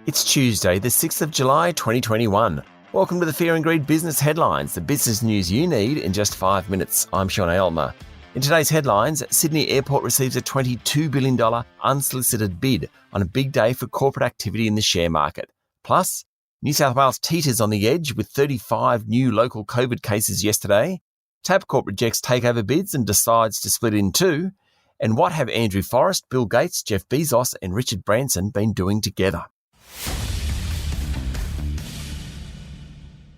It's Tuesday, the 6th of July, 2021. Welcome to the Fear and Greed Business Headlines, the business news you need in just 5 minutes. I'm Sean Aylmer. In today's headlines, Sydney Airport receives a $22 billion unsolicited bid on a big day for corporate activity in the share market. Plus, New South Wales teeters on the edge with 35 new local COVID cases yesterday. Tabcorp rejects takeover bids and decides to split in two. And what have Andrew Forrest, Bill Gates, Jeff Bezos and Richard Branson been doing together?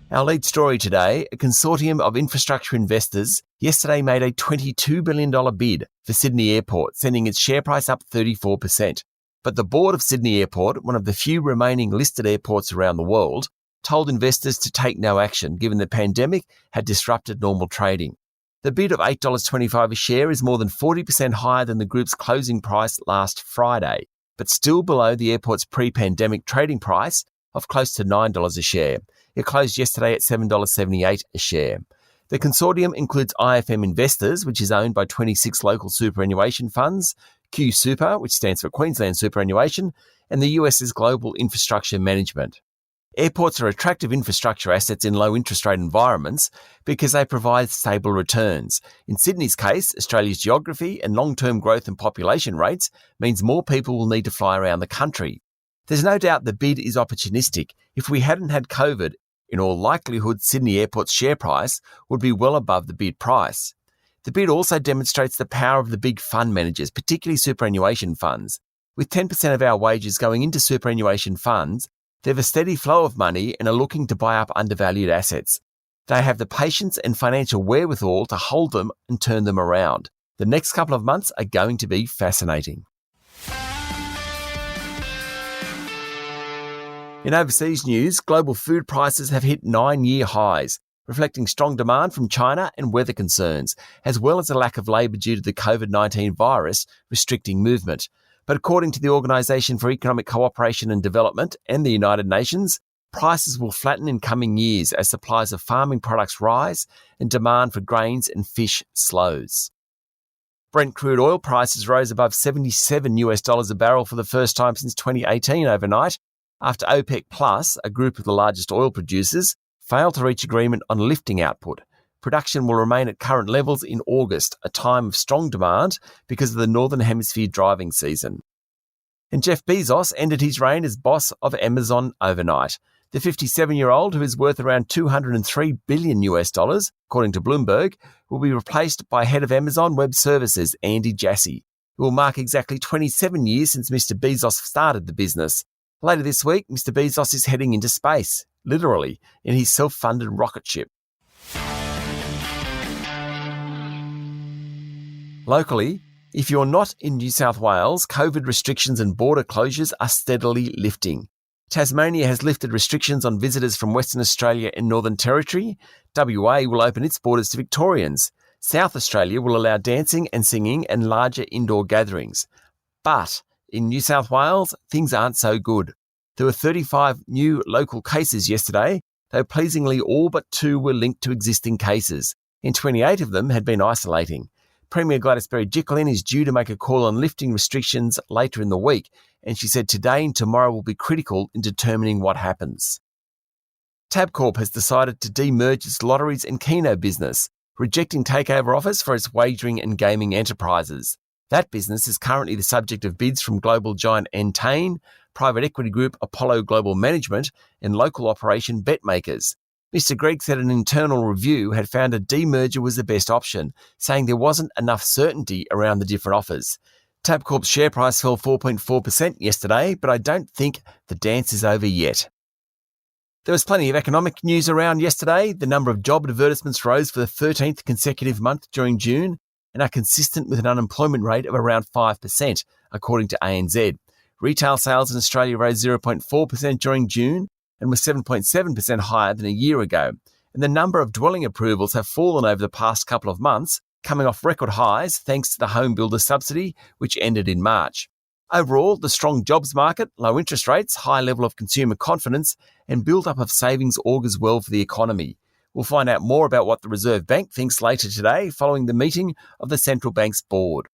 Our lead story today, a consortium of infrastructure investors yesterday made a $22 billion bid for Sydney Airport, sending its share price up 34%. But the board of Sydney Airport, one of the few remaining listed airports around the world, told investors to take no action given the pandemic had disrupted normal trading. The bid of $8.25 a share is more than 40% higher than the group's closing price last Friday, but still below the airport's pre-pandemic trading price of close to $9 a share. It closed yesterday at $7.78 a share. The consortium includes IFM Investors, which is owned by 26 local superannuation funds, Q Super, which stands for Queensland Superannuation, and the US's Global Infrastructure Management. Airports are attractive infrastructure assets in low interest rate environments because they provide stable returns. In Sydney's case, Australia's geography and long-term growth in population rates means more people will need to fly around the country. There's no doubt the bid is opportunistic. If we hadn't had COVID, in all likelihood, Sydney Airport's share price would be well above the bid price. The bid also demonstrates the power of the big fund managers, particularly superannuation funds. With 10% of our wages going into superannuation funds, they have a steady flow of money and are looking to buy up undervalued assets. They have the patience and financial wherewithal to hold them and turn them around. The next couple of months are going to be fascinating. In overseas news, global food prices have hit 9-year highs, reflecting strong demand from China and weather concerns, as well as a lack of labour due to the COVID-19 virus restricting movement. But according to the Organisation for Economic Cooperation and Development and the United Nations, prices will flatten in coming years as supplies of farming products rise and demand for grains and fish slows. Brent crude oil prices rose above $77 a barrel for the first time since 2018 overnight, after OPEC Plus, a group of the largest oil producers, failed to reach agreement on lifting output. Production will remain at current levels in August, a time of strong demand because of the Northern Hemisphere driving season. And Jeff Bezos ended his reign as boss of Amazon overnight. The 57-year-old, who is worth around $203 billion, according to Bloomberg, will be replaced by head of Amazon Web Services, Andy Jassy. It will mark exactly 27 years since Mr. Bezos started the business. Later this week, Mr. Bezos is heading into space, literally, in his self-funded rocket ship. Locally, if you're not in New South Wales, COVID restrictions and border closures are steadily lifting. Tasmania has lifted restrictions on visitors from Western Australia and Northern Territory. WA will open its borders to Victorians. South Australia will allow dancing and singing and larger indoor gatherings. But in New South Wales, things aren't so good. There were 35 new local cases yesterday, though pleasingly all but 2 were linked to existing cases, and 28 of them had been isolating. Premier Gladys Berejiklian is due to make a call on lifting restrictions later in the week, and she said today and tomorrow will be critical in determining what happens. Tabcorp has decided to demerge its lotteries and Keno business, rejecting takeover offers for its wagering and gaming enterprises. That business is currently the subject of bids from global giant Entain, private equity group Apollo Global Management, and local operation BetMakers. Mr. Gregg said an internal review had found a demerger was the best option, saying there wasn't enough certainty around the different offers. Tabcorp's share price fell 4.4% yesterday, but I don't think the dance is over yet. There was plenty of economic news around yesterday. The number of job advertisements rose for the 13th consecutive month during June, and are consistent with an unemployment rate of around 5%, according to ANZ. Retail sales in Australia rose 0.4% during June and was 7.7% higher than a year ago. And the number of dwelling approvals have fallen over the past couple of months, coming off record highs thanks to the home builder subsidy, which ended in March. Overall, the strong jobs market, low interest rates, high level of consumer confidence, and build-up of savings augurs well for the economy. We'll find out more about what the Reserve Bank thinks later today following the meeting of the central bank's board.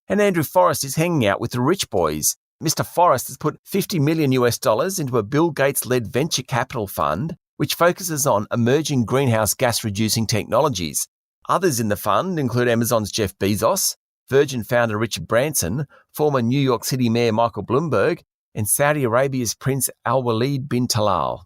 And Andrew Forrest is hanging out with the rich boys. Mr. Forrest has put $50 million into a Bill Gates-led venture capital fund, which focuses on emerging greenhouse gas-reducing technologies. Others in the fund include Amazon's Jeff Bezos, Virgin founder Richard Branson, former New York City Mayor Michael Bloomberg, and Saudi Arabia's Prince Al-Walid bin Talal.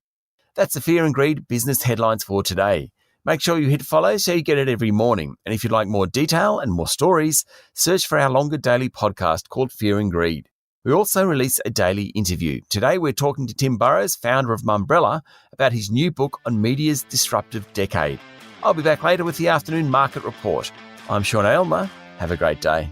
That's the Fear and Greed business headlines for today. Make sure you hit follow so you get it every morning. And if you'd like more detail and more stories, search for our longer daily podcast called Fear and Greed. We also release a daily interview. Today we're talking to Tim Burrows, founder of Mumbrella, about his new book on media's disruptive decade. I'll be back later with the afternoon market report. I'm Sean Aylmer. Have a great day.